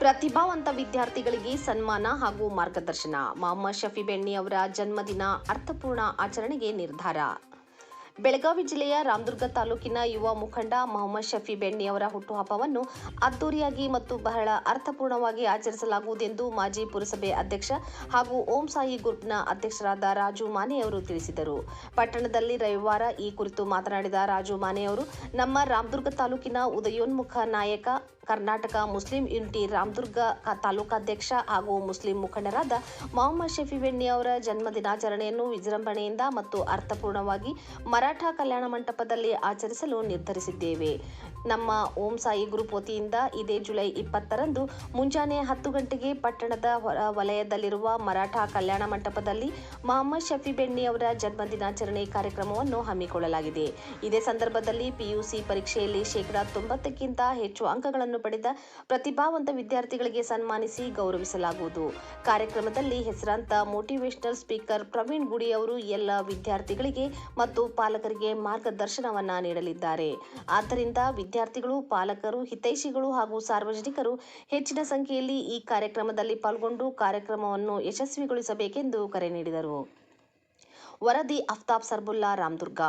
ಪ್ರತಿಭಾವಂತ ವಿದ್ಯಾರ್ಥಿಗಳಿಗೆ ಸನ್ಮಾನ ಹಾಗೂ ಮಾರ್ಗದರ್ಶನ. ಮೊಹಮ್ಮದ್ ಶಫಿ ಬೆಣ್ಣಿ ಅವರ ಜನ್ಮದಿನ ಅರ್ಥಪೂರ್ಣ ಆಚರಣೆಗೆ ನಿರ್ಧಾರ. ಬೆಳಗಾವಿ ಜಿಲ್ಲೆಯ ರಾಮದುರ್ಗ ತಾಲೂಕಿನ ಯುವ ಮುಖಂಡ ಮೊಹಮ್ಮದ್ ಶಫಿ ಬೆಣ್ಣಿ ಅವರ ಹುಟ್ಟುಹಬ್ಬವನ್ನು ಅದ್ದೂರಿಯಾಗಿ ಮತ್ತು ಬಹಳ ಅರ್ಥಪೂರ್ಣವಾಗಿ ಆಚರಿಸಲಾಗುವುದೆಂದು ಮಾಜಿ ಪುರಸಭೆ ಅಧ್ಯಕ್ಷ ಹಾಗೂ ಓಂ ಸಾಯಿ ಗ್ರೂಪ್ನ ಅಧ್ಯಕ್ಷರಾದ ರಾಜು ಮಾನೆ ಅವರು ತಿಳಿಸಿದರು. ಪಟ್ಟಣದಲ್ಲಿ ರವಿವಾರ ಈ ಕುರಿತು ಮಾತನಾಡಿದ ರಾಜು ಮಾನೆ ಅವರು, ನಮ್ಮ ರಾಮದುರ್ಗ ತಾಲೂಕಿನ ಉದಯೋನ್ಮುಖ ನಾಯಕ, ಕರ್ನಾಟಕ ಮುಸ್ಲಿಂ ಯೂನಿಟಿ ರಾಮದುರ್ಗ ತಾಲೂಕಾಧ್ಯಕ್ಷ ಹಾಗೂ ಮುಸ್ಲಿಂ ಮುಖಂಡರಾದ ಮೊಹಮ್ಮದ್ ಶಫಿ ಬೆಣ್ಣಿ ಅವರ ಜನ್ಮದಿನಾಚರಣೆಯನ್ನು ವಿಜೃಂಭಣೆಯಿಂದ ಮತ್ತು ಅರ್ಥಪೂರ್ಣವಾಗಿ ಮರಾಠ ಕಲ್ಯಾಣ ಮಂಟಪದಲ್ಲಿ ಆಚರಿಸಲು ನಿರ್ಧರಿಸಿದ್ದೇವೆ. ನಮ್ಮ ಓಂ ಸಾಯಿ ಗ್ರೂಪ್ ವತಿಯಿಂದ ಇದೇ ಜುಲೈ 20ರಂದು ಮುಂಜಾನೆ 10 ಗಂಟೆಗೆ ಪಟ್ಟಣದ ಹೊರ ವಲಯದಲ್ಲಿರುವ ಮರಾಠ ಕಲ್ಯಾಣ ಮಂಟಪದಲ್ಲಿ ಮೊಹಮ್ಮದ್ ಶಫಿ ಬೆಣ್ಣಿ ಅವರ ಜನ್ಮದಿನಾಚರಣೆ ಕಾರ್ಯಕ್ರಮವನ್ನು ಹಮ್ಮಿಕೊಳ್ಳಲಾಗಿದೆ. ಇದೇ ಸಂದರ್ಭದಲ್ಲಿ ಪಿಯುಸಿ ಪರೀಕ್ಷೆಯಲ್ಲಿ 90%ಕ್ಕಿಂತ ಹೆಚ್ಚು ಅಂಕಗಳನ್ನು ಪಡೆದ ಪ್ರತಿಭಾವಂತ ವಿದ್ಯಾರ್ಥಿಗಳಿಗೆ ಸನ್ಮಾನಿಸಿ ಗೌರವಿಸಲಾಗುವುದು. ಕಾರ್ಯಕ್ರಮದಲ್ಲಿ ಹೆಸರಾಂತ ಮೋಟಿವೇಶನಲ್ ಸ್ಪೀಕರ್ ಪ್ರವೀಣ್ ಗುಡಿ ಅವರು ಎಲ್ಲ ವಿದ್ಯಾರ್ಥಿಗಳಿಗೆ ಮತ್ತು ಪಾಲಕರಿಗೆ ಮಾರ್ಗದರ್ಶನವನ್ನ ನೀಡಲಿದ್ದಾರೆ. ಆದ್ದರಿಂದ ವಿದ್ಯಾರ್ಥಿಗಳು, ಪಾಲಕರು, ಹಿತೈಷಿಗಳು ಹಾಗೂ ಸಾರ್ವಜನಿಕರು ಹೆಚ್ಚಿನ ಸಂಖ್ಯೆಯಲ್ಲಿ ಈ ಕಾರ್ಯಕ್ರಮದಲ್ಲಿ ಪಾಲ್ಗೊಂಡು ಕಾರ್ಯಕ್ರಮವನ್ನು ಯಶಸ್ವಿಗೊಳಿಸಬೇಕೆಂದು ಕರೆ ನೀಡಿದರು. ವರದಿ ಅಫ್ತಾಬ್ ಸರ್ಬುಲ್ಲಾ, ರಾಮದುರ್ಗ.